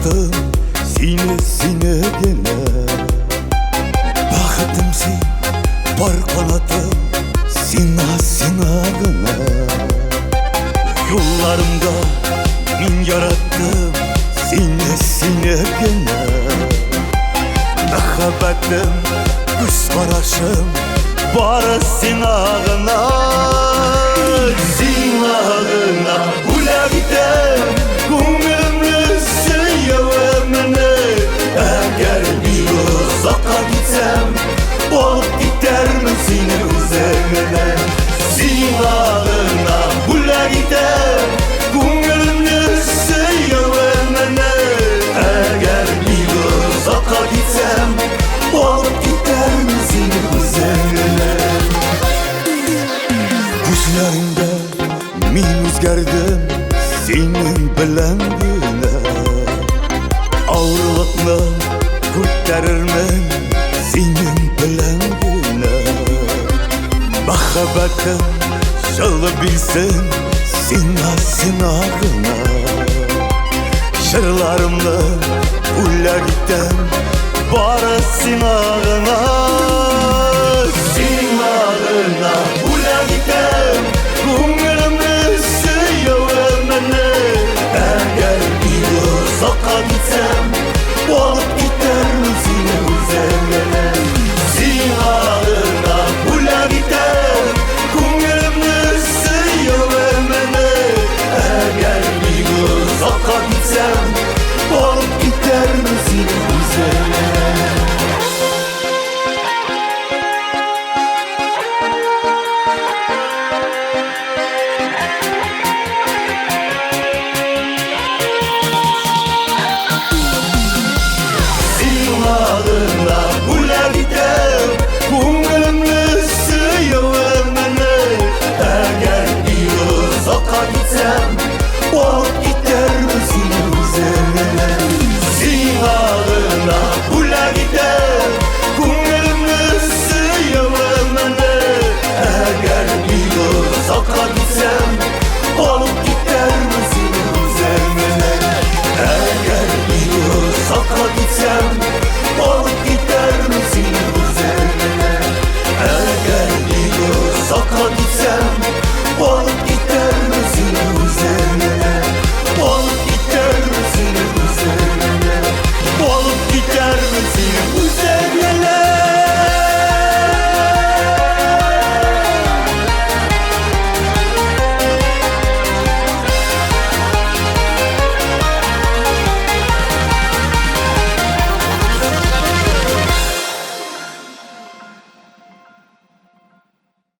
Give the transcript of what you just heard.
Baktım sine gene. Baktım sen var kanatım sina Yollarımda min yarattım sine gene. Muhabbetim göz karашım barı sinağına. Sinağına ula gider Gümrümlü sıyavımını. Eğer bir uzaka gitsem olup gider misin üzerine? Sinağına ula gider Gümrümlü sıyavımını. Eğer bir uzaka gitsem olup gider misin üzerine? Gözlerinde min özgerdim senin bilen güne. Ağırlıkla kurtarırım senin bilen güne. Muhabbetim şılı bilsin sinağına. Şırlarımla ula gittim barı sinağına.